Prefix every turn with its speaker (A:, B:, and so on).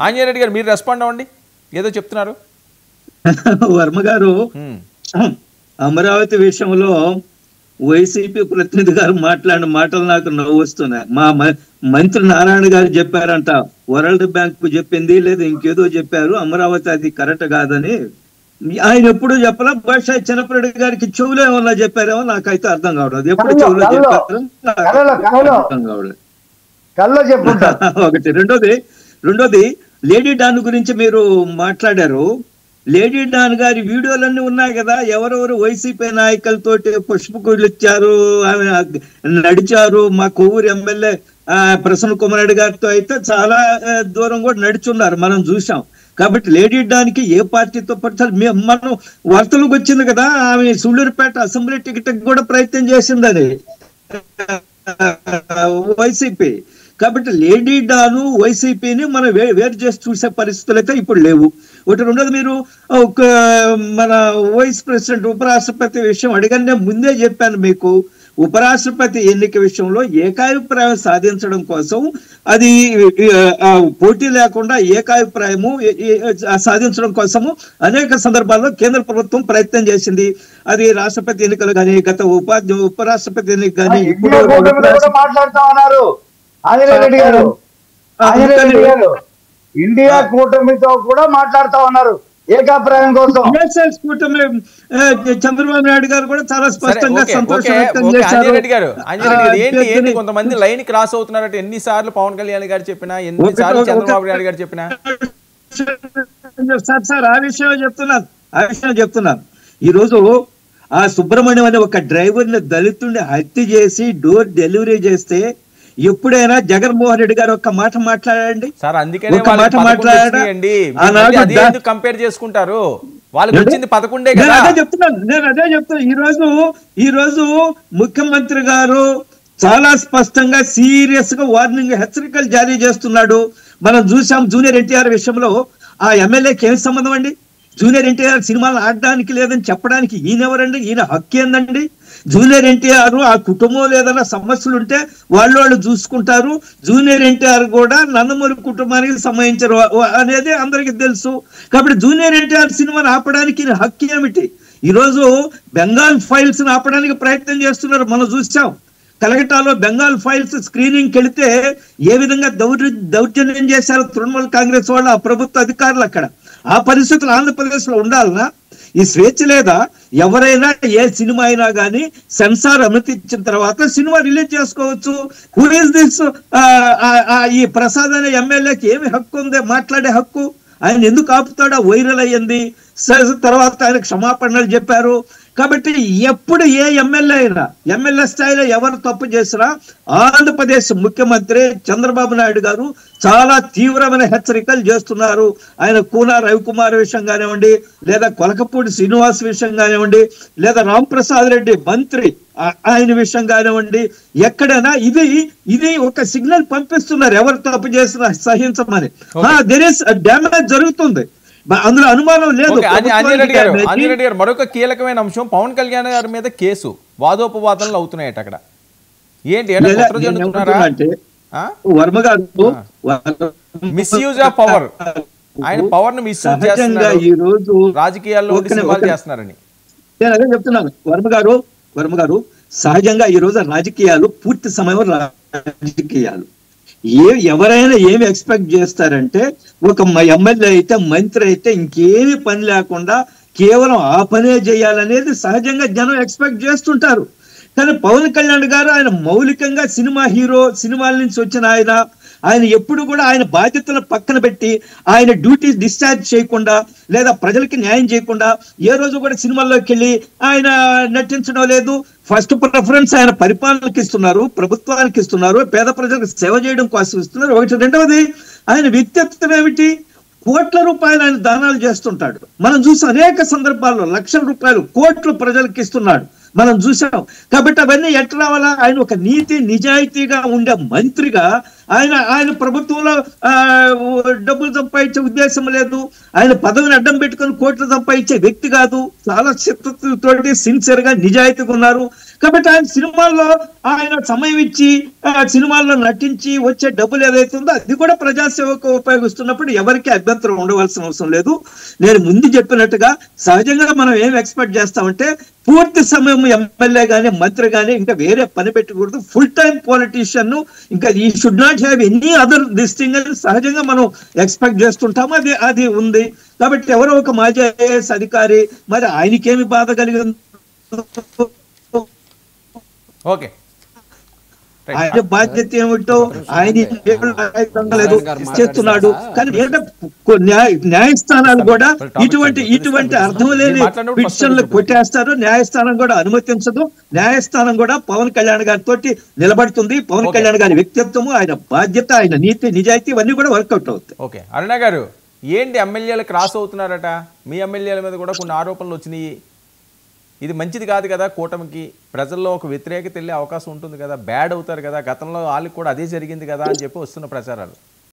A: ఆంజనేయ రెడ్డి గారు మీరు రెస్పాండ్ అవ్వండి, ఏదో చెప్తున్నారు.
B: వర్మ గారు, అమరావతి విషయంలో వైసీపీ ప్రతినిధి గారు మాట్లాడిన మాటలు నాకు నవ్వు వస్తున్నాయి. మా మంత్రి నారాయణ గారు చెప్పారంట, వరల్డ్ బ్యాంక్ చెప్పింది లేదా ఇంకేదో చెప్పారు, అమరావతి అది కరెక్ట్ కాదని. ఆయన ఎప్పుడు చెప్పలా, బహుశా చిన్నప్పటి గారికి చెవులో ఏమన్నా చెప్పారేమో నాకైతే అర్థం కావడం. ఎప్పుడు చెవులో చెప్పారు అర్థం కావడం ఒకటి. రెండోది లేడీ డాన్ గురించి మీరు మాట్లాడారు. లేడీ డాన్ గారి వీడియోలన్నీ ఉన్నాయి కదా, ఎవరెవరు వైసీపీ నాయకులతోటి పుష్పగుళ్ళు ఇచ్చారు, ఆమె నడిచారు. మా కొవ్వూరు ఎమ్మెల్యే ప్రసన్న కుమార్ రెడ్డి గారితో అయితే చాలా దూరం కూడా నడుచున్నారు, మనం చూసాం. కాబట్టి లేడీ డాన్కి ఏ పార్టీతో పట్టాలి, మనం వార్తలకు వచ్చింది కదా, ఆమె సూళ్లూరుపేట అసెంబ్లీ టికెట్ కూడా ప్రయత్నం చేసిందని వైసీపీ. కాబట్టి లేడీ డాను వైసీపీని మనం వేరు చేసి చూసే పరిస్థితులు అయితే ఇప్పుడు లేవు. ఒకటి. రెండోది, మీరు మన వైస్ ప్రెసిడెంట్ ఉపరాష్ట్రపతి విషయం అడిగానే ముందే చెప్పాను మీకు, ఉపరాష్ట్రపతి ఎన్నిక విషయంలో ఏకాభిప్రాయం సాధించడం కోసం, అది పోటీ లేకుండా ఏకాభిప్రాయము సాధించడం కోసము అనేక సందర్భాల్లో కేంద్ర ప్రభుత్వం ప్రయత్నం చేసింది. అది రాష్ట్రపతి ఎన్నికలు కానీ, గత ఉపరాష్ట్రపతి ఎన్నిక కానీ, ఇప్పుడు
C: మాట్లాడుతా ఉన్నారు ఆంజనేయ రెడ్డి గారు, ఇండియా కూటమితో కూడా మాట్లాడుతా ఉన్నారు ఏకాభిప్రాయం కోసం.
B: చంద్రబాబు నాయుడు గారు కూడా చాలా స్పష్టంగా సంతోషం వ్యక్తం చేశారు.
A: ఏంటి కొంతమంది లైన్ క్రాస్ అవుతున్నారట, ఎన్నిసార్లు పవన్ కళ్యాణ్ గారు చెప్పినా, ఎన్నిసార్లు చంద్రబాబు నాయుడు గారు చెప్పినా.
B: సార్ ఆ విషయం చెప్తున్నాను. ఈ రోజు ఆ సుబ్రహ్మణ్యం అనే ఒక డ్రైవర్ ని దళితుడిని హత్య చేసి డోర్ డెలివరీ చేస్తే ఎప్పుడైనా జగన్మోహన్ రెడ్డి గారు ఒక్క మాట మాట్లాడండి
A: సార్? అందుకనే కంపేర్ చేసుకుంటారు, వాళ్ళకి వచ్చింది 11 కదా.
B: నేను అదే చెప్తున్నాను. ఈ రోజు ముఖ్యమంత్రి గారు చాలా స్పష్టంగా సీరియస్ గా వార్నింగ్, హెచ్చరికలు జారీ చేస్తున్నాడు. మనం చూసాం జూనియర్ ఎన్టీఆర్ విషయంలో. ఆ ఎమ్మెల్యేకి ఏం సంబంధం అండి? జూనియర్ ఎన్టీఆర్ సినిమాలు ఆడడానికి లేదని చెప్పడానికి ఈయనెవరండి? ఈయన హక్కు ఏందండి? జూనియర్ ఎన్టీఆర్ ఆ కుటుంబంలో ఏదైనా సమస్యలు ఉంటే వాళ్ళు చూసుకుంటారు. జూనియర్ ఎన్టీఆర్ కూడా నందమూరి కుటుంబానికి సంబంధించారు అనేది అందరికీ తెలుసు. కాబట్టి జూనియర్ ఎన్టీఆర్ సినిమాను ఆపడానికి హక్కు ఏమిటి? ఈరోజు బెంగాల్ ఫైల్స్ ఆపడానికి ప్రయత్నం చేస్తున్నారు, మనం చూసాం. కలకటాలో బెంగాల్ ఫైల్స్ స్క్రీనింగ్కి వెళితే ఏ విధంగా దౌర్జన్యం చేశారు తృణమూల్ కాంగ్రెస్ వాళ్ళు, ఆ ప్రభుత్వ అధికారులు. అక్కడ ఆ పరిస్థితులు ఆంధ్రప్రదేశ్ లో ఉండాలనా? ఈ స్వేచ్ఛ లేదా? ఎవరైనా ఏ సినిమా అయినా కానీ సెన్సార్ అనుమతి ఇచ్చిన తర్వాత సినిమా రిలీజ్ చేసుకోవచ్చు. Who is this? ఈ ప్రసాద్ అనే ఎమ్మెల్యేకి ఏమి హక్కు ఉంది, మాట్లాడే హక్కు? ఆయన ఎందుకు ఆపుతాడో వైరల్ అయ్యింది. తర్వాత ఆయన క్షమాపణలు చెప్పారు. కాబట్టి ఎప్పుడు ఏ ఎమ్మెల్యే స్థాయిలో ఎవరు తప్పు చేసినా ఆంధ్రప్రదేశ్ ముఖ్యమంత్రి చంద్రబాబు నాయుడు గారు చాలా తీవ్రమైన హెచ్చరికలు చేస్తున్నారు. ఆయన కూన రవికుమార్ విషయం కానివ్వండి, లేదా కొలకపూడి శ్రీనివాస్ విషయం కానివ్వండి, లేదా రాంప్రసాద్ రెడ్డి మంత్రి ఆయన విషయం కానివ్వండి, ఎక్కడైనా ఇది ఒక సిగ్నల్ పంపిస్తున్నారు, ఎవరు తప్పు చేసినా సహించమని. దేర్ ఇస్ డ్యామేజ్ జరుగుతుంది, అందులో అనుమానం లేదు.
A: ఆంజనేయ రెడ్డి గారు, మరొక కీలకమైన అంశం, పవన్ కళ్యాణ్ గారి మీద కేసు వాదోపవాదనలు అవుతున్నాయట. అక్కడ ఏంటి మిస్యూజ్ ఆఫ్ పవర్, ఆయన పవర్ ను మిస్యూజ్ చేస్తున్నారు, ఈ రోజు రాజకీయాల్లో చేస్తున్నారని
B: నేను అదే చెప్తున్నాను. వర్మ గారు సహజంగా ఈ రోజు రాజకీయాలు పూర్తి సమయం రాజకీయాలు. ఎవరైనా ఏమి ఎక్స్పెక్ట్ చేస్తారంటే, ఒక ఎమ్మెల్యే అయితే మంత్రి అయితే ఇంకేమి పని లేకుండా కేవలం ఆ పనే చేయాలనేది సహజంగా జనం ఎక్స్పెక్ట్ చేస్తుంటారు. కానీ పవన్ కళ్యాణ్ గారు ఆయన మౌలికంగా సినిమా హీరో, సినిమాల నుంచి వచ్చిన ఆయన ఎప్పుడు కూడా ఆయన బాధ్యతలను పక్కన పెట్టి ఆయన డ్యూటీ డిశ్చార్జ్ చేయకుండా లేదా ప్రజలకి న్యాయం చేయకుండా ఏ రోజు కూడా సినిమాల్లోకి వెళ్ళి ఆయన నటించడం లేదు. ఫస్ట్ ప్రిఫరెన్స్ ఆయన పరిపాలనకి ఇస్తున్నారు, ప్రభుత్వానికి ఇస్తున్నారు, పేద ప్రజలకు సేవ చేయడం కోసం ఇస్తున్నారు. ఒకటి. రెండవది, ఆయన వ్యక్తిత్వం ఏమిటి? కోట్ల రూపాయలు ఆయన దానాలు చేస్తుంటాడు. మనం చూసి అనేక సందర్భాల్లో లక్షల రూపాయలు, కోట్లు ప్రజలకు ఇస్తున్నాడు, మనం చూసాం. కాబట్టి అవన్నీ ఎట్లా రావాలా? ఆయన ఒక నీతి నిజాయితీగా ఉండే మంత్రిగా ఆయన ప్రభుత్వంలో డబ్బులు సంపాదించే ఉద్దేశం లేదు. ఆయన పదవిని అడ్డం పెట్టుకుని కోట్లు సంపాదించే వ్యక్తి కాదు. చాలా చిత్తతోటి సిన్సియర్ గా నిజాయితీగా ఉన్నారు. కాబట్టి ఆయన సినిమాల్లో ఆయన సమయం ఇచ్చి సినిమాల్లో నటించి వచ్చే డబ్బులు ఏదైతే ఉందో అది కూడా ప్రజాసేవకు ఉపయోగిస్తున్నప్పుడు ఎవరికి అభ్యంతరం ఉండవలసిన అవసరం లేదు. నేను ముందు చెప్పినట్టుగా సహజంగా మనం ఏం ఎక్స్పెక్ట్ చేస్తామంటే పూర్తి సమయం ఎమ్మెల్యే గానీ మంత్రి గానీ ఇంకా వేరే పని పెట్టకూడదు. ఫుల్ టైం పొలిటీషియన్ ఇంకా ఈ should not have any other this thing అని సహజంగా మనం ఎక్స్పెక్ట్ చేస్తుంటాము. అది ఉంది. కాబట్టి ఎవరో ఒక మాజీ ఐఏఎస్ అధికారి మరి ఆయనకేమి బాధ కలిగింది?
A: ఓకే,
B: ఆయన బాధ్యత ఏమిటో ఆయన చేస్తున్నాడు. కానీ న్యాయస్థానాలు కూడా ఇటువంటి అర్థం లేని పిటిషన్లు కొట్టేస్తారు. న్యాయస్థానం కూడా అనుమతించదు. న్యాయస్థానం కూడా పవన్ కళ్యాణ్ గారితో నిలబడుతుంది. పవన్ కళ్యాణ్ గారి వ్యక్తిత్వము, ఆయన బాధ్యత, ఆయన నీతి నిజాయితీ ఇవన్నీ కూడా వర్కౌట్ అవుతాయి.
A: ఓకే, అరుణ గారు ఏంటి ఎమ్మెల్యేలు క్రాస్ అవుతున్నారట? మీ ఎమ్మెల్యేల మీద కూడా కొన్ని ఆరోపణలు వచ్చినాయి. ఇది మంచిది కాదు కదా కూటమికి. ప్రజల్లో ఒక వ్యతిరేకత వెళ్ళే అవకాశం ఉంటుంది కదా, బ్యాడ్ అవుతారు కదా, గతంలో వాళ్ళకి కూడా అదే జరిగింది కదా అని చెప్పి వస్తున్న ప్రచారాలు.